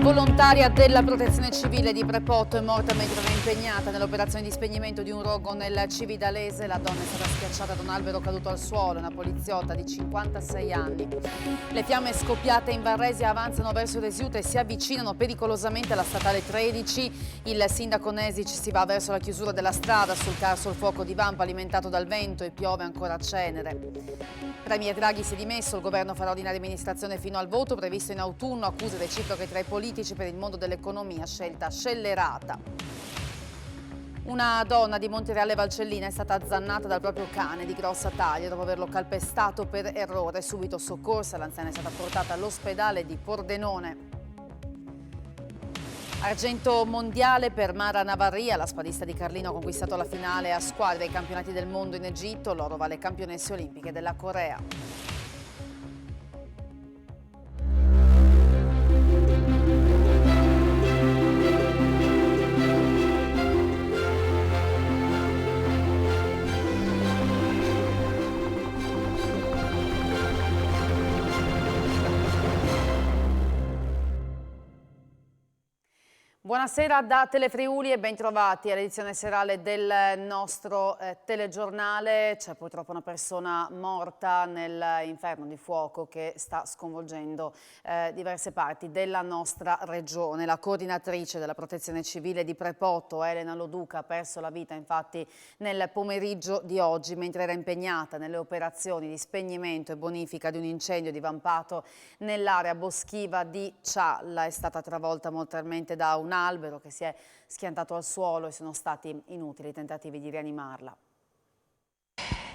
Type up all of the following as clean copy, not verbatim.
volontaria della Protezione Civile di Prepotto è morta mentre era impegnata nell'operazione di spegnimento di un rogo nel Cividalese. La donna è stata schiacciata da un albero caduto al suolo, una poliziotta di 56 anni. Le fiamme scoppiate in Varese avanzano verso Resiuta e si avvicinano pericolosamente alla statale 13. Il sindaco Nesic si va verso la chiusura della strada sul carso il fuoco di vampa alimentato dal vento e piove ancora cenere. Premier Draghi si è dimesso, il governo farà ordinaria amministrazione fino al voto previsto in autunno, accuse reciproche tra i politici per il mondo dell'economia, scelta scellerata. Una donna di Montereale Valcellina è stata azzannata dal proprio cane di grossa taglia dopo averlo calpestato per errore. Subito soccorsa, l'anziana è stata portata all'ospedale di Pordenone. Argento mondiale per Mara Navarria, la spadista di Carlino ha conquistato la finale a squadre ai campionati del mondo in Egitto, l'oro vale campionesse olimpiche della Corea. Buonasera da Telefriuli e bentrovati all'edizione serale del nostro telegiornale. C'è purtroppo una persona morta nell'inferno di fuoco che sta sconvolgendo diverse parti della nostra regione. La coordinatrice della Protezione Civile di Prepotto, Elena Loduca, ha perso la vita infatti nel pomeriggio di oggi mentre era impegnata nelle operazioni di spegnimento e bonifica di un incendio divampato nell'area boschiva di Cialla. È stata travolta mortalmente da un albero che si è schiantato al suolo e sono stati inutili i tentativi di rianimarla.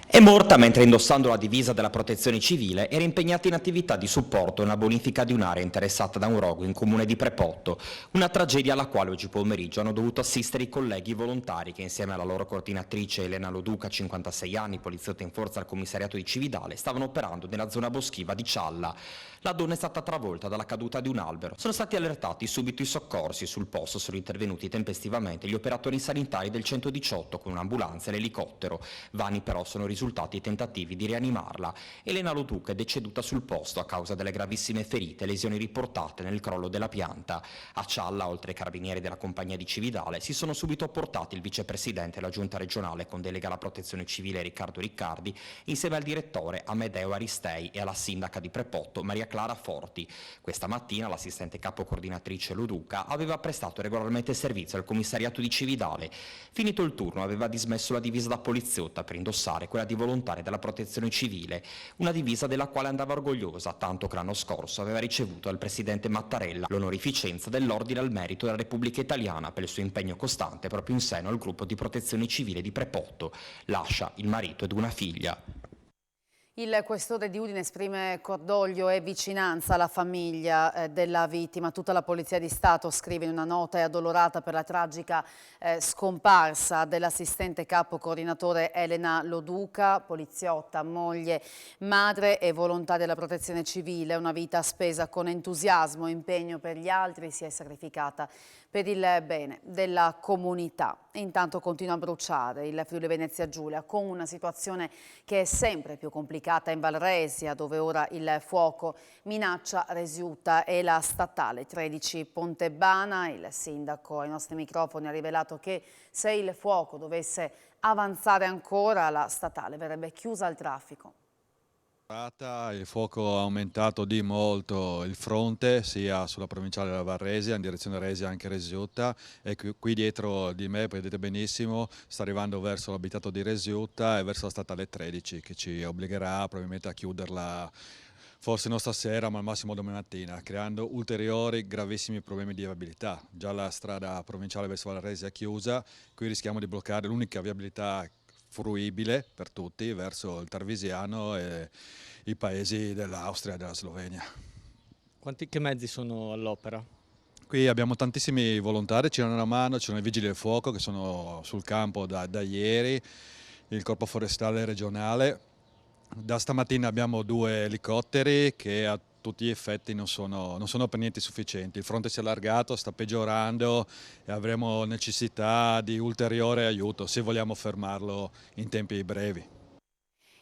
È morta mentre, indossando la divisa della Protezione Civile, era impegnata in attività di supporto nella bonifica di un'area interessata da un rogo in comune di Prepotto, una tragedia alla quale oggi pomeriggio hanno dovuto assistere i colleghi volontari che, insieme alla loro coordinatrice Elena Loduca, 56 anni, poliziotta in forza al commissariato di Cividale, stavano operando nella zona boschiva di Cialla. La donna è stata travolta dalla caduta di un albero. Sono stati allertati subito i soccorsi. Sul posto sono intervenuti tempestivamente gli operatori sanitari del 118 con un'ambulanza e l'elicottero. Vani però sono risultati i tentativi di rianimarla. Elena Loduca è deceduta sul posto a causa delle gravissime ferite e lesioni riportate nel crollo della pianta. A Cialla, oltre ai carabinieri della compagnia di Cividale, si sono subito portati il vicepresidente della giunta regionale con delega alla Protezione Civile Riccardo Riccardi, insieme al direttore Amedeo Aristei e alla sindaca di Prepotto Maria Clara Forti. Questa mattina l'assistente capo coordinatrice Loduca aveva prestato regolarmente servizio al commissariato di Cividale. Finito il turno aveva dismesso la divisa da poliziotta per indossare quella di volontaria della Protezione Civile, una divisa della quale andava orgogliosa, tanto che l'anno scorso aveva ricevuto dal presidente Mattarella l'onorificenza dell'Ordine al Merito della Repubblica Italiana per il suo impegno costante proprio in seno al gruppo di Protezione Civile di Prepotto. Lascia il marito ed una figlia. Il questore di Udine esprime cordoglio e vicinanza alla famiglia della vittima. Tutta la Polizia di Stato, scrive in una nota, è addolorata per la tragica scomparsa dell'assistente capo coordinatore Elena Loduca, poliziotta, moglie, madre e volontaria della Protezione Civile. Una vita spesa con entusiasmo e impegno per gli altri, si è sacrificata per il bene della comunità. Intanto continua a bruciare il Friuli Venezia Giulia, con una situazione che è sempre più complicata in Valresia, dove ora il fuoco minaccia Resiuta e la statale 13 Pontebana. Il sindaco ai nostri microfoni ha rivelato che se il fuoco dovesse avanzare ancora, la statale verrebbe chiusa al traffico. Il fuoco ha aumentato di molto il fronte sia sulla provinciale della Varresia in direzione Resia anche Resiuta, e qui dietro di me, vedete benissimo, sta arrivando verso l'abitato di Resiuta e verso la statale 13 che ci obbligherà probabilmente a chiuderla forse non stasera ma al massimo domani mattina, creando ulteriori gravissimi problemi di viabilità. Già la strada provinciale verso Varresia è chiusa, qui rischiamo di bloccare l'unica viabilità fruibile per tutti verso il Tarvisiano e i paesi dell'Austria e della Slovenia. Che mezzi sono all'opera? Qui abbiamo tantissimi volontari, ci danno una mano, ci sono i vigili del fuoco che sono sul campo da ieri, il corpo forestale regionale. Da stamattina abbiamo 2 elicotteri che a tutti gli effetti non sono per niente sufficienti. Il fronte si è allargato, sta peggiorando e avremo necessità di ulteriore aiuto se vogliamo fermarlo in tempi brevi.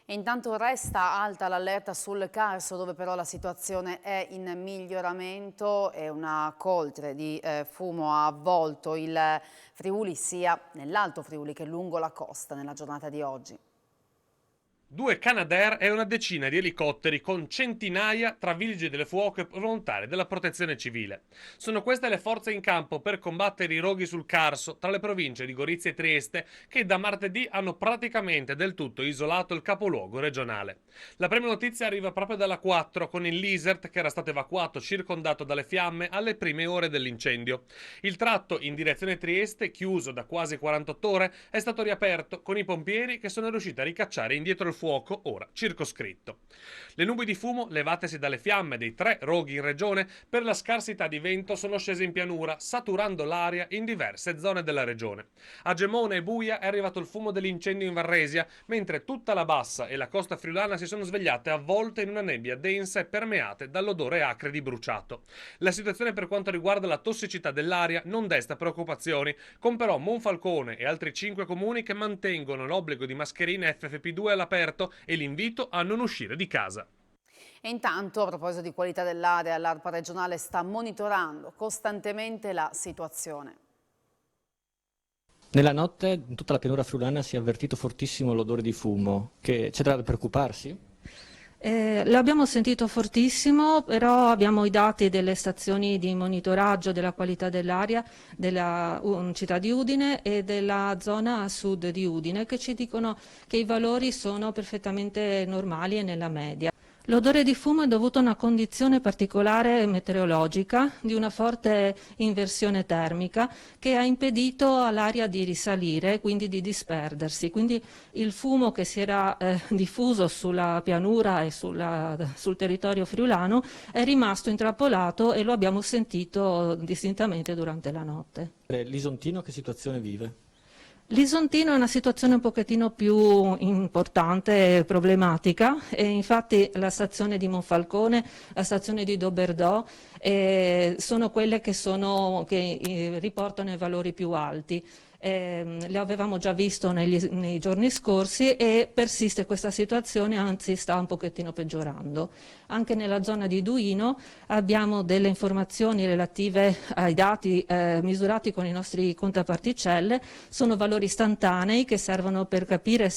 E intanto resta alta l'allerta sul Carso, dove però la situazione è in miglioramento e una coltre di fumo ha avvolto il Friuli sia nell'Alto Friuli che lungo la costa nella giornata di oggi. 2 Canadair e una decina di elicotteri con centinaia tra vigili del fuoco e volontari della protezione civile. Sono queste le forze in campo per combattere i roghi sul Carso tra le province di Gorizia e Trieste, che da martedì hanno praticamente del tutto isolato il capoluogo regionale. La prima notizia arriva proprio dalla 4 con il Lisert che era stato evacuato circondato dalle fiamme alle prime ore dell'incendio. Il tratto in direzione Trieste, chiuso da quasi 48 ore, è stato riaperto con i pompieri che sono riusciti a ricacciare indietro il fuoco, ora circoscritto. Le nubi di fumo, levatesi dalle fiamme dei 3 roghi in regione, per la scarsità di vento sono scese in pianura, saturando l'aria in diverse zone della regione. A Gemona e Buia è arrivato il fumo dell'incendio in Varresia, mentre tutta la bassa e la costa friulana si sono svegliate avvolte in una nebbia densa e permeate dall'odore acre di bruciato. La situazione per quanto riguarda la tossicità dell'aria non desta preoccupazioni, con però Monfalcone e altri 5 comuni che mantengono l'obbligo di mascherine FFP2 all'aperto e l'invito a non uscire di casa. E intanto, a proposito di qualità dell'aria, l'ARPA regionale sta monitorando costantemente la situazione. Nella notte in tutta la pianura friulana si è avvertito fortissimo l'odore di fumo, che c'è da preoccuparsi? L'abbiamo sentito fortissimo, però abbiamo i dati delle stazioni di monitoraggio della qualità dell'aria della città di Udine e della zona a sud di Udine che ci dicono che i valori sono perfettamente normali e nella media. L'odore di fumo è dovuto a una condizione particolare meteorologica di una forte inversione termica che ha impedito all'aria di risalire, quindi di disperdersi. Quindi il fumo che si era diffuso sulla pianura e sul territorio friulano è rimasto intrappolato e lo abbiamo sentito distintamente durante la notte. L'Isontino che situazione vive? L'Isontino è una situazione un pochettino più importante e problematica e infatti la stazione di Monfalcone, la stazione di Doberdò sono quelle che riportano i valori più alti. Le avevamo già visto nei giorni scorsi e persiste questa situazione, anzi sta un pochettino peggiorando. Anche nella zona di Duino abbiamo delle informazioni relative ai dati misurati con i nostri contaparticelle, sono valori istantanei che servono per capire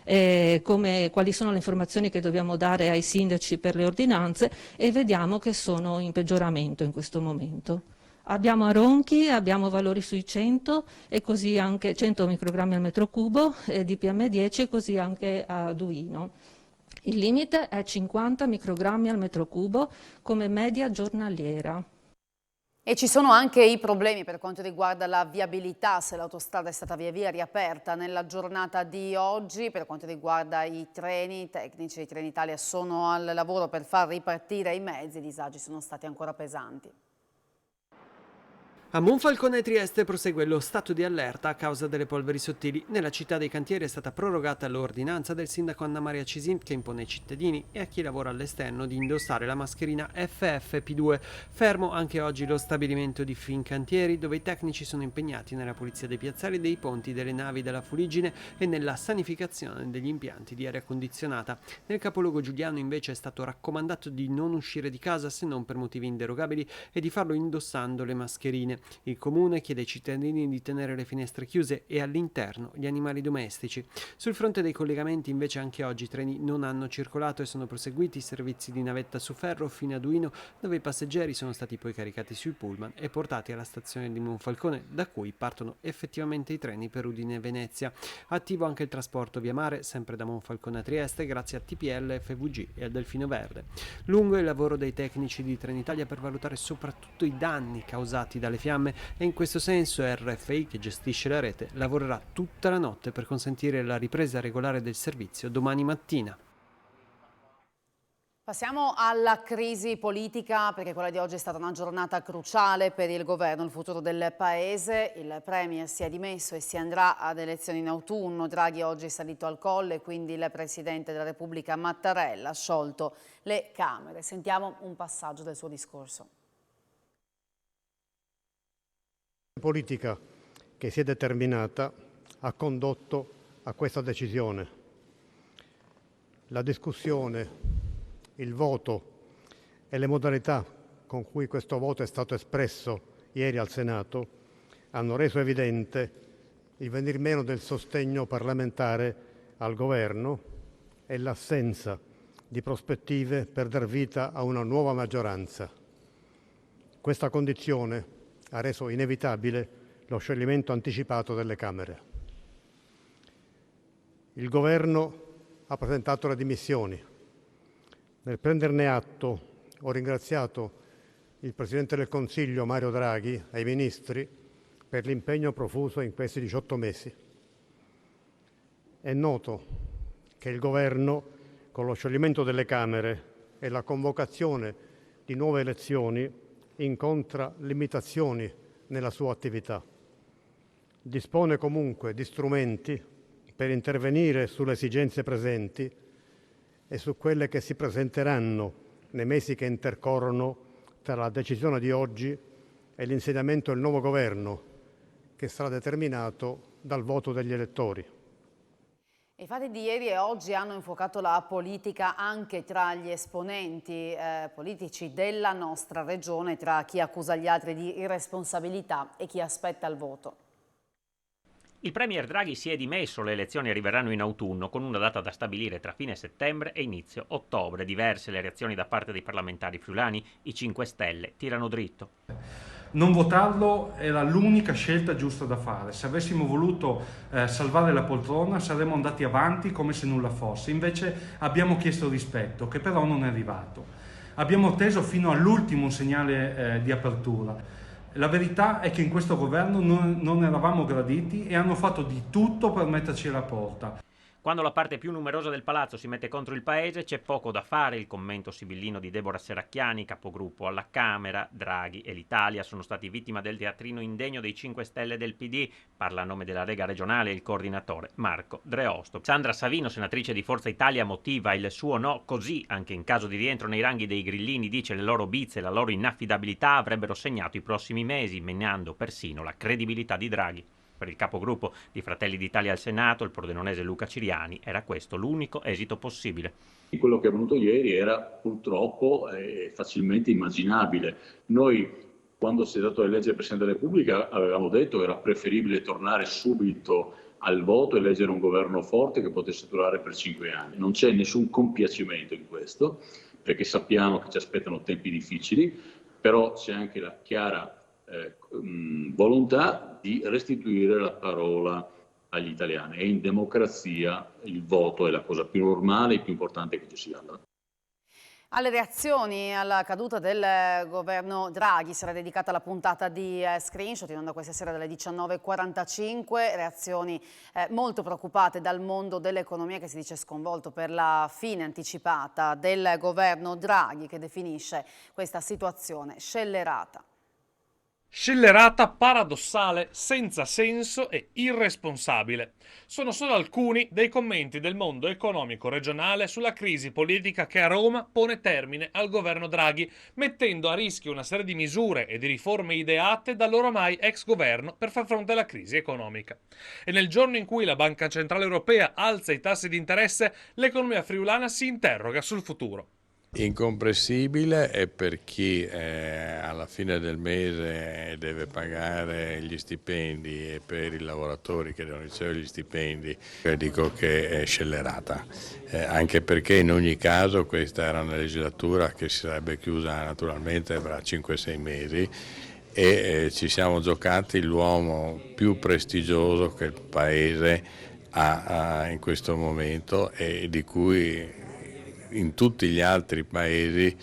quali sono le informazioni che dobbiamo dare ai sindaci per le ordinanze e vediamo che sono in peggioramento in questo momento. Abbiamo a Ronchi, abbiamo valori sui 100 e così anche 100 microgrammi al metro cubo di PM10 e così anche a Duino. Il limite è 50 microgrammi al metro cubo come media giornaliera. E ci sono anche i problemi per quanto riguarda la viabilità, se l'autostrada è stata via via riaperta nella giornata di oggi. Per quanto riguarda i treni, i tecnici di Trenitalia sono al lavoro per far ripartire i mezzi, i disagi sono stati ancora pesanti. A Monfalcone e Trieste prosegue lo stato di allerta a causa delle polveri sottili. Nella città dei cantieri è stata prorogata l'ordinanza del sindaco Anna Maria Cisin che impone ai cittadini e a chi lavora all'esterno di indossare la mascherina FFP2. Fermo anche oggi lo stabilimento di Fincantieri, dove i tecnici sono impegnati nella pulizia dei piazzali, dei ponti, delle navi della fuliggine e nella sanificazione degli impianti di aria condizionata. Nel capoluogo giuliano invece è stato raccomandato di non uscire di casa se non per motivi inderogabili e di farlo indossando le mascherine. Il comune chiede ai cittadini di tenere le finestre chiuse e all'interno gli animali domestici. Sul fronte dei collegamenti invece anche oggi i treni non hanno circolato e sono proseguiti i servizi di navetta su ferro fino a Duino, dove i passeggeri sono stati poi caricati sui pullman e portati alla stazione di Monfalcone, da cui partono effettivamente i treni per Udine e Venezia. Attivo anche il trasporto via mare, sempre da Monfalcone a Trieste, grazie a TPL, FVG e al Delfino Verde. Lungo il lavoro dei tecnici di Trenitalia per valutare soprattutto i danni causati dalle fiamme e in questo senso RFI, che gestisce la rete, lavorerà tutta la notte per consentire la ripresa regolare del servizio domani mattina. Passiamo alla crisi politica, perché quella di oggi è stata una giornata cruciale per il governo, il futuro del paese. Il Premier si è dimesso e si andrà ad elezioni in autunno. Draghi oggi è salito al Colle, quindi il Presidente della Repubblica Mattarella ha sciolto le Camere. Sentiamo un passaggio del suo discorso. La politica che si è determinata ha condotto a questa decisione. la discussione, il voto e le modalità con cui questo voto è stato espresso ieri al Senato hanno reso evidente il venir meno del sostegno parlamentare al governo e l'assenza di prospettive per dar vita a una nuova maggioranza. Questa condizione ha reso inevitabile lo scioglimento anticipato delle Camere. Il governo ha presentato le dimissioni. Nel prenderne atto ho ringraziato il Presidente del Consiglio Mario Draghi e i ministri per l'impegno profuso in questi 18 mesi. È noto che il governo, con lo scioglimento delle Camere e la convocazione di nuove elezioni, incontra limitazioni nella sua attività. Dispone comunque di strumenti per intervenire sulle esigenze presenti e su quelle che si presenteranno nei mesi che intercorrono tra la decisione di oggi e l'insediamento del nuovo governo, che sarà determinato dal voto degli elettori. I fatti di ieri e oggi hanno infuocato la politica anche tra gli esponenti politici della nostra regione, tra chi accusa gli altri di irresponsabilità e chi aspetta il voto. Il premier Draghi si è dimesso, le elezioni arriveranno in autunno con una data da stabilire tra fine settembre e inizio ottobre. Diverse le reazioni da parte dei parlamentari friulani, i 5 Stelle tirano dritto. Non votarlo era l'unica scelta giusta da fare. Se avessimo voluto salvare la poltrona saremmo andati avanti come se nulla fosse. Invece abbiamo chiesto rispetto, che però non è arrivato. Abbiamo atteso fino all'ultimo un segnale di apertura. La verità è che in questo governo non eravamo graditi e hanno fatto di tutto per metterci alla porta. Quando la parte più numerosa del palazzo si mette contro il paese c'è poco da fare. Il commento sibillino di Deborah Serracchiani, capogruppo alla Camera. Draghi e l'Italia sono stati vittima del teatrino indegno dei 5 Stelle del PD. Parla a nome della Lega regionale il coordinatore Marco Dreosto. Sandra Savino, senatrice di Forza Italia, motiva il suo no così. Anche in caso di rientro nei ranghi dei grillini, dice, le loro bizze e la loro inaffidabilità avrebbero segnato i prossimi mesi, minando persino la credibilità di Draghi. Per il capogruppo di Fratelli d'Italia al Senato, il pordenonese Luca Ciriani, era questo l'unico esito possibile. Quello che è avvenuto ieri era purtroppo facilmente immaginabile. Noi, quando si è dato l'eleggere Presidente della Repubblica, avevamo detto che era preferibile tornare subito al voto e eleggere un governo forte che potesse durare per 5 anni. Non c'è nessun compiacimento in questo, perché sappiamo che ci aspettano tempi difficili, però c'è anche la chiara volontà di restituire la parola agli italiani, e in democrazia il voto è la cosa più normale e più importante che ci sia. Alle reazioni alla caduta del governo Draghi sarà dedicata la puntata di Screenshot, in onda questa sera dalle 19:45, reazioni molto preoccupate dal mondo dell'economia, che si dice sconvolto per la fine anticipata del governo Draghi, che definisce questa situazione scellerata. Scellerata, paradossale, senza senso e irresponsabile. Sono solo alcuni dei commenti del mondo economico regionale sulla crisi politica che a Roma pone termine al governo Draghi, mettendo a rischio una serie di misure e di riforme ideate dall'oramai ex governo per far fronte alla crisi economica. E nel giorno in cui la Banca Centrale Europea alza i tassi di interesse, l'economia friulana si interroga sul futuro. Incomprensibile è per chi alla fine del mese deve pagare gli stipendi, e per i lavoratori che devono ricevere gli stipendi dico che è scellerata, anche perché in ogni caso questa era una legislatura che si sarebbe chiusa naturalmente tra 5-6 mesi e ci siamo giocati l'uomo più prestigioso che il Paese ha in questo momento e di cui in tutti gli altri paesi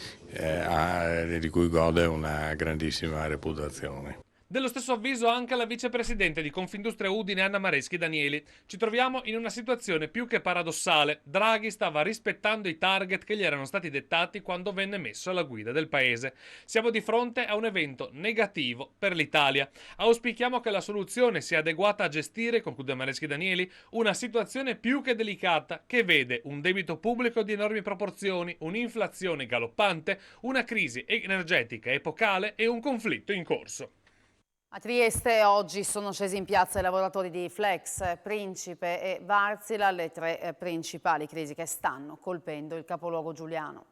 di cui gode una grandissima reputazione. Dello stesso avviso anche la vicepresidente di Confindustria Udine Anna Mareschi Danieli. Ci troviamo in una situazione più che paradossale. Draghi stava rispettando i target che gli erano stati dettati quando venne messo alla guida del paese. Siamo di fronte a un evento negativo per l'Italia. Auspichiamo che la soluzione sia adeguata a gestire, conclude Mareschi Danieli, una situazione più che delicata che vede un debito pubblico di enormi proporzioni, un'inflazione galoppante, una crisi energetica epocale e un conflitto in corso. A Trieste oggi sono scesi in piazza i lavoratori di Flex, Principe e Wärtsilä, le tre principali crisi che stanno colpendo il capoluogo giuliano.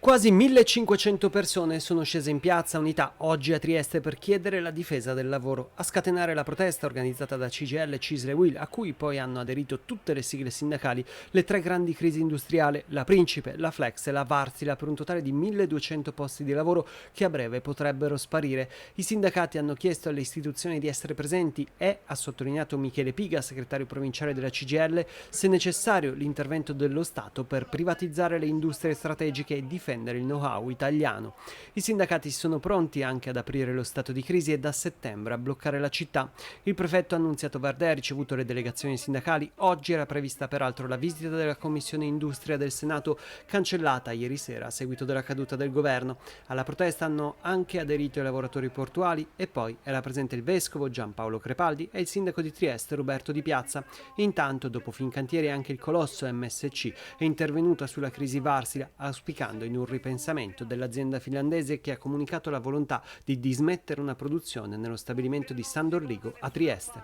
Quasi 1500 persone sono scese in piazza Unità oggi a Trieste per chiedere la difesa del lavoro. A scatenare la protesta organizzata da CGIL, CISL e UIL, a cui poi hanno aderito tutte le sigle sindacali, le tre grandi crisi industriali, la Principe, la Flex e la Wärtsilä, per un totale di 1200 posti di lavoro che a breve potrebbero sparire. I sindacati hanno chiesto alle istituzioni di essere presenti e, ha sottolineato Michele Piga, segretario provinciale della CGIL, se necessario l'intervento dello Stato per privatizzare le industrie strategiche e difendere il know-how italiano. I sindacati sono pronti anche ad aprire lo stato di crisi e da settembre a bloccare la città. Il prefetto Annunziato Vardè ha ricevuto le delegazioni sindacali. Oggi era prevista peraltro la visita della Commissione Industria del Senato, cancellata ieri sera a seguito della caduta del governo. Alla protesta hanno anche aderito i lavoratori portuali e poi era presente il vescovo Giampaolo Crepaldi e il sindaco di Trieste Roberto Di Piazza. Intanto, dopo Fincantieri, anche il colosso MSC è intervenuta sulla crisi Wärtsilä, auspicando in un ripensamento dell'azienda finlandese che ha comunicato la volontà di dismettere una produzione nello stabilimento di San Dorrigo a Trieste.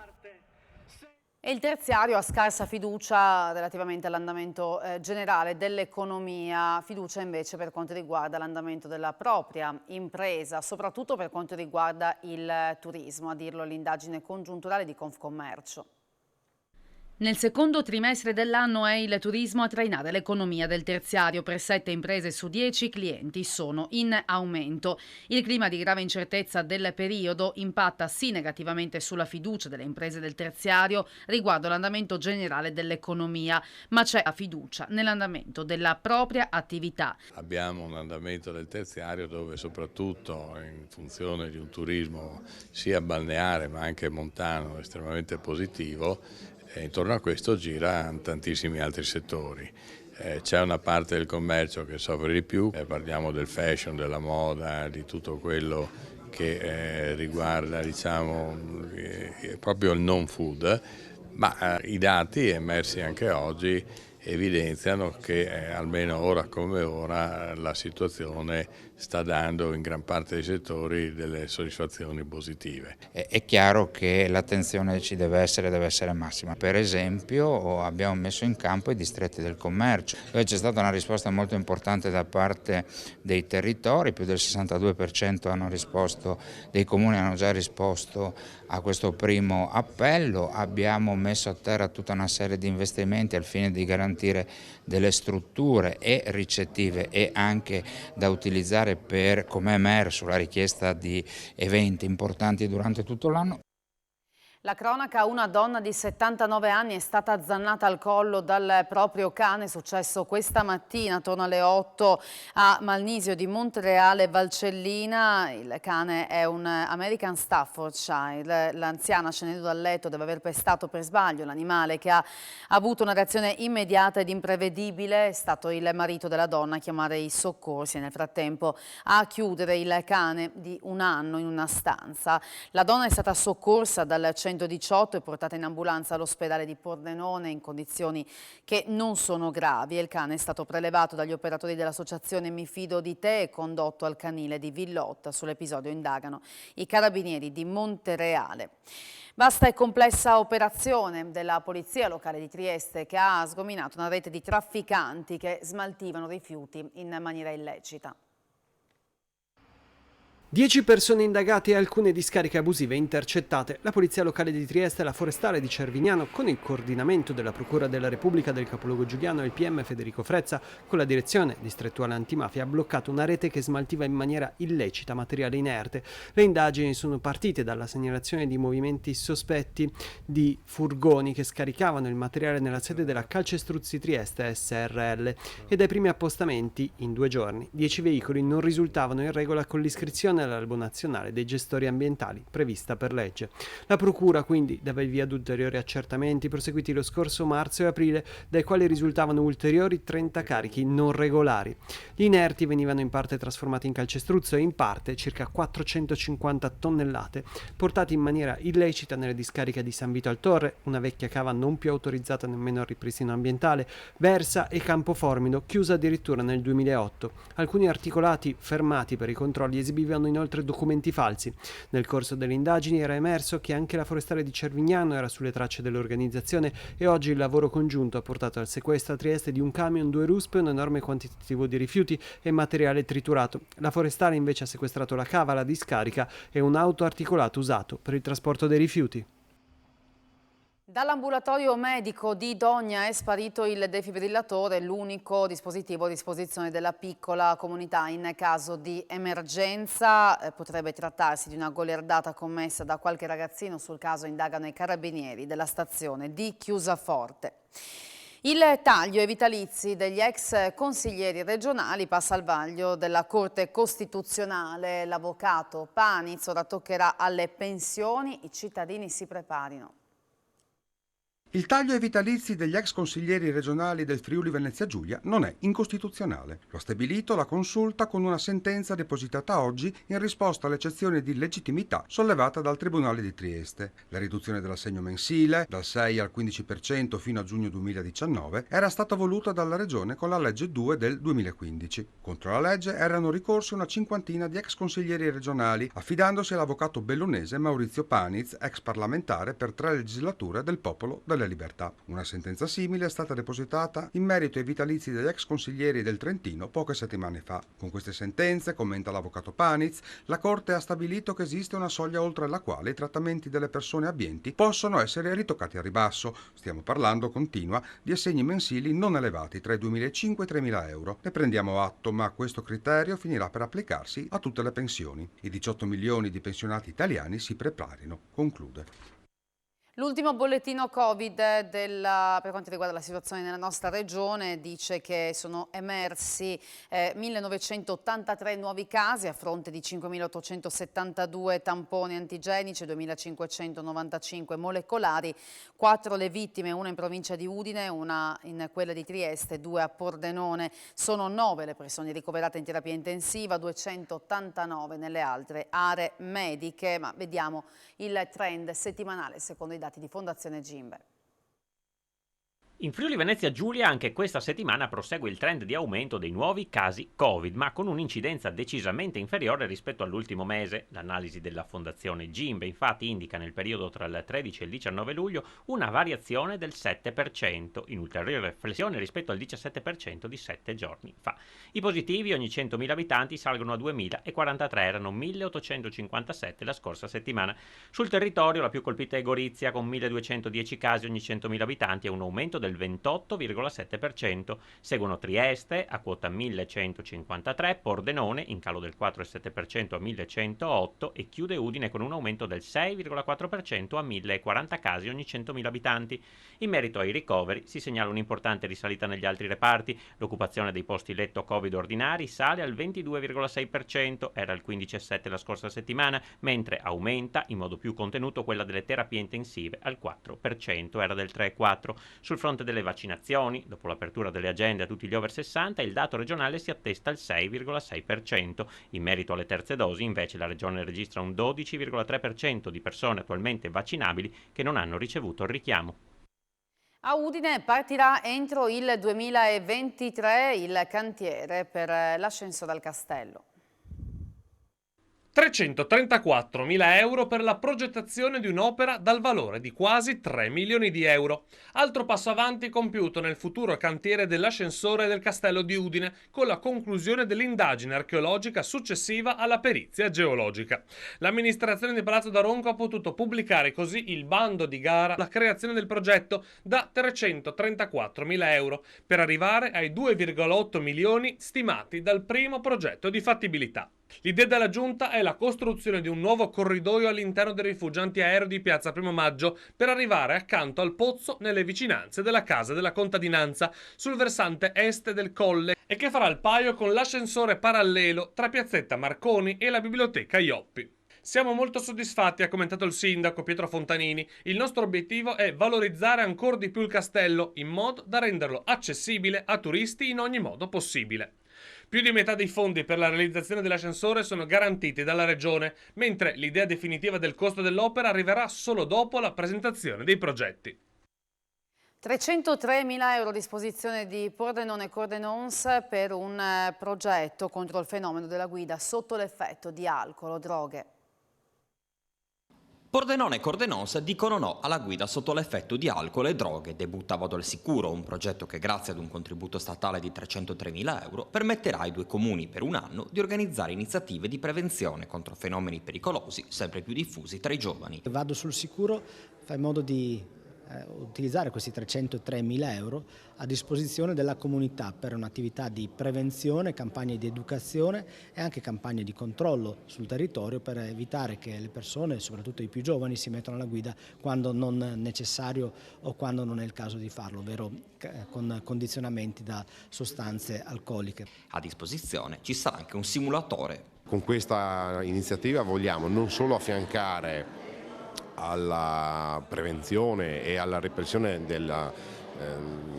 E il terziario ha scarsa fiducia relativamente all'andamento generale dell'economia, fiducia invece per quanto riguarda l'andamento della propria impresa, soprattutto per quanto riguarda il turismo, a dirlo l'indagine congiunturale di Confcommercio. Nel secondo trimestre dell'anno è il turismo a trainare l'economia del terziario. Per 7 imprese su 10 clienti sono in aumento. Il clima di grave incertezza del periodo impatta sì negativamente sulla fiducia delle imprese del terziario riguardo all'andamento generale dell'economia, ma c'è la fiducia nell'andamento della propria attività. Abbiamo un andamento del terziario dove, soprattutto in funzione di un turismo sia balneare ma anche montano estremamente positivo, intorno a questo girano tantissimi altri settori. C'è una parte del commercio che soffre di più, parliamo del fashion, della moda, di tutto quello che riguarda, diciamo, proprio il non food, ma i dati emersi anche oggi evidenziano che almeno ora come ora la situazione sta dando in gran parte dei settori delle soddisfazioni positive. È chiaro che l'attenzione ci deve essere massima. Per esempio abbiamo messo in campo i distretti del commercio, dove c'è stata una risposta molto importante da parte dei territori, più del 62% hanno risposto, dei comuni hanno già risposto a questo primo appello. Abbiamo messo a terra tutta una serie di investimenti al fine di garantire delle strutture e ricettive e anche da utilizzare per, come è emerso, la richiesta di eventi importanti durante tutto l'anno. La cronaca: una donna di 79 anni è stata azzannata al collo dal proprio cane, è successo questa mattina attorno alle 8 a Malnisio di Montereale Valcellina. Il cane è un American Staffordshire. L'anziana, scendendo dal letto, deve aver pestato per sbaglio l'animale, che ha avuto una reazione immediata ed imprevedibile. È stato il marito della donna a chiamare i soccorsi e nel frattempo a chiudere il cane di 1 anno in una stanza. La donna è stata soccorsa dal 118 e portata in ambulanza all'ospedale di Pordenone in condizioni che non sono gravi. Il cane è stato prelevato dagli operatori dell'associazione Mi Fido di Te e condotto al canile di Villotta. Sull'episodio indagano i carabinieri di Montereale. Vasta e complessa operazione della Polizia Locale di Trieste, che ha sgominato una rete di trafficanti che smaltivano rifiuti in maniera illecita. 10 persone indagate e alcune discariche abusive intercettate. La Polizia Locale di Trieste e la Forestale di Cervignano, con il coordinamento della Procura della Repubblica del capoluogo giuliano e il PM Federico Frezza, con la direzione distrettuale antimafia, ha bloccato una rete che smaltiva in maniera illecita materiale inerte. Le indagini sono partite dalla segnalazione di movimenti sospetti di furgoni che scaricavano il materiale nella sede della Calcestruzzi Trieste SRL e dai primi appostamenti in 2 giorni. 10 veicoli non risultavano in regola con l'iscrizione all'albo nazionale dei gestori ambientali prevista per legge. La procura quindi dava il via ad ulteriori accertamenti proseguiti lo scorso marzo e aprile, dai quali risultavano ulteriori 30 carichi non regolari. Gli inerti venivano in parte trasformati in calcestruzzo e in parte, circa 450 tonnellate, portati in maniera illecita nelle discariche di San Vito al Torre, una vecchia cava non più autorizzata nemmeno al ripristino ambientale, Versa e Campo Formido, chiusa addirittura nel 2008. Alcuni articolati fermati per i controlli esibivano inoltre documenti falsi. Nel corso delle indagini era emerso che anche la forestale di Cervignano era sulle tracce dell'organizzazione e oggi il lavoro congiunto ha portato al sequestro a Trieste di un camion, 2 ruspe, un enorme quantitativo di rifiuti e materiale triturato. La forestale invece ha sequestrato la cava, la discarica e un autoarticolato usato per il trasporto dei rifiuti. Dall'ambulatorio medico di Dogna è sparito il defibrillatore, l'unico dispositivo a disposizione della piccola comunità in caso di emergenza. Potrebbe trattarsi di una goliardata commessa da qualche ragazzino. Sul caso indagano i carabinieri della stazione di Chiusaforte. Il taglio ai vitalizi degli ex consiglieri regionali passa al vaglio della Corte Costituzionale. L'avvocato Paniz ora toccherà alle pensioni, i cittadini si preparino. Il taglio ai vitalizi degli ex consiglieri regionali del Friuli Venezia Giulia non è incostituzionale. Lo ha stabilito la Consulta con una sentenza depositata oggi in risposta all'eccezione di legittimità sollevata dal Tribunale di Trieste. La riduzione dell'assegno mensile, dal 6 al 15% fino a giugno 2019, era stata voluta dalla Regione con la legge 2 del 2015. Contro la legge erano ricorsi una cinquantina di ex consiglieri regionali, affidandosi all'avvocato bellunese Maurizio Paniz, ex parlamentare per 3 legislature del Popolo delle Libertà. Una sentenza simile è stata depositata in merito ai vitalizi degli ex consiglieri del Trentino poche settimane fa. Con queste sentenze, commenta l'avvocato Paniz, la Corte ha stabilito che esiste una soglia oltre la quale i trattamenti delle persone abbienti possono essere ritoccati a ribasso. Stiamo parlando, continua, di assegni mensili non elevati tra i 2.500 e i 3.000 euro. Ne prendiamo atto, ma questo criterio finirà per applicarsi a tutte le pensioni. I 18 milioni di pensionati italiani si preparino, conclude. L'ultimo bollettino Covid per quanto riguarda la situazione nella nostra regione dice che sono emersi 1983 nuovi casi a fronte di 5.872 tamponi antigenici, 2.595 molecolari, 4 le vittime, una in provincia di Udine, una in quella di Trieste, 2 a Pordenone. Sono 9 le persone ricoverate in terapia intensiva, 289 nelle altre aree mediche, ma vediamo il trend settimanale secondo i dati di Fondazione Gimbe. In Friuli Venezia Giulia anche questa settimana prosegue il trend di aumento dei nuovi casi Covid, ma con un'incidenza decisamente inferiore rispetto all'ultimo mese. L'analisi della Fondazione Gimbe infatti indica nel periodo tra il 13 e il 19 luglio una variazione del 7%, in ulteriore flessione rispetto al 17% di 7 giorni fa. I positivi ogni 100.000 abitanti salgono a 2.043, erano 1.857 la scorsa settimana. Sul territorio la più colpita è Gorizia con 1.210 casi ogni 100.000 abitanti e un aumento del 28,7%, seguono Trieste a quota 1153, Pordenone in calo del 4,7% a 1108 e chiude Udine con un aumento del 6,4% a 1040 casi ogni 100.000 abitanti. In merito ai ricoveri si segnala un'importante risalita negli altri reparti, l'occupazione dei posti letto Covid ordinari sale al 22,6%, era il 15,7% la scorsa settimana, mentre aumenta in modo più contenuto quella delle terapie intensive al 4%, era del 3,4%. Sul fronte delle vaccinazioni, dopo l'apertura delle agende a tutti gli over 60, il dato regionale si attesta al 6,6%. In merito alle terze dosi, invece, la regione registra un 12,3% di persone attualmente vaccinabili che non hanno ricevuto il richiamo. A Udine partirà entro il 2023 il cantiere per l'ascensore al castello. 334.000 euro per la progettazione di un'opera dal valore di quasi 3 milioni di euro. Altro passo avanti compiuto nel futuro cantiere dell'ascensore del castello di Udine con la conclusione dell'indagine archeologica successiva alla perizia geologica. L'amministrazione di Palazzo d'Aronco ha potuto pubblicare così il bando di gara alla creazione del progetto da 334.000 euro per arrivare ai 2,8 milioni stimati dal primo progetto di fattibilità. L'idea della giunta è la costruzione di un nuovo corridoio all'interno del rifugio antiaereo di Piazza Primo Maggio per arrivare accanto al pozzo nelle vicinanze della casa della contadinanza sul versante est del colle e che farà il paio con l'ascensore parallelo tra Piazzetta Marconi e la biblioteca Ioppi. Siamo molto soddisfatti, ha commentato il sindaco Pietro Fontanini. Il nostro obiettivo è valorizzare ancora di più il castello in modo da renderlo accessibile a turisti in ogni modo possibile. Più di metà dei fondi per la realizzazione dell'ascensore sono garantiti dalla Regione, mentre l'idea definitiva del costo dell'opera arriverà solo dopo la presentazione dei progetti. 303.000 euro a disposizione di Pordenone e Cordenons per un progetto contro il fenomeno della guida sotto l'effetto di alcol o droghe. Pordenone e Cordenons dicono no alla guida sotto l'effetto di alcol e droghe. Debutta Vado al Sicuro, un progetto che grazie ad un contributo statale di 303.000 euro permetterà ai 2 comuni per un anno di organizzare iniziative di prevenzione contro fenomeni pericolosi sempre più diffusi tra i giovani. Vado sul Sicuro fa in modo di utilizzare questi 303.000 euro a disposizione della comunità per un'attività di prevenzione, campagne di educazione e anche campagne di controllo sul territorio per evitare che le persone, soprattutto i più giovani, si mettano alla guida quando non è necessario o quando non è il caso di farlo, ovvero con condizionamenti da sostanze alcoliche. A disposizione ci sarà anche un simulatore. Con questa iniziativa vogliamo non solo affiancare alla prevenzione e alla repressione della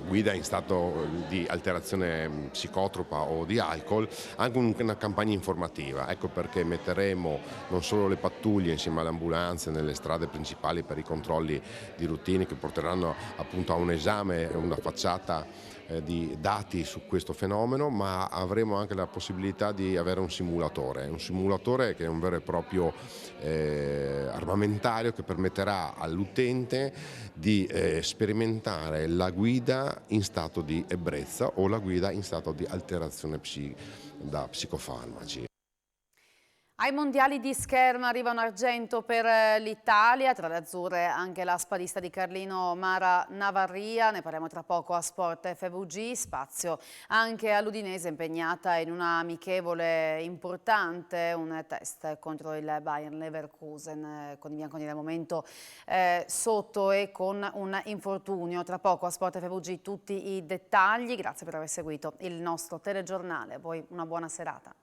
guida in stato di alterazione psicotropa o di alcol, anche una campagna informativa. Ecco perché metteremo non solo le pattuglie insieme alle ambulanze nelle strade principali per i controlli di routine che porteranno appunto a un esame, una facciata di dati su questo fenomeno, ma avremo anche la possibilità di avere un simulatore che è un vero e proprio armamentario che permetterà all'utente di sperimentare la guida in stato di ebbrezza o la guida in stato di alterazione da psicofarmaci. Ai mondiali di scherma arriva un argento per l'Italia, tra le azzurre anche la spadista di Carlino Mara Navarria, ne parliamo tra poco a Sport FVG, spazio anche all'Udinese impegnata in una amichevole importante, un test contro il Bayern Leverkusen con i bianconeri al momento sotto e con un infortunio. Tra poco a Sport FVG tutti i dettagli, grazie per aver seguito il nostro telegiornale, a voi una buona serata.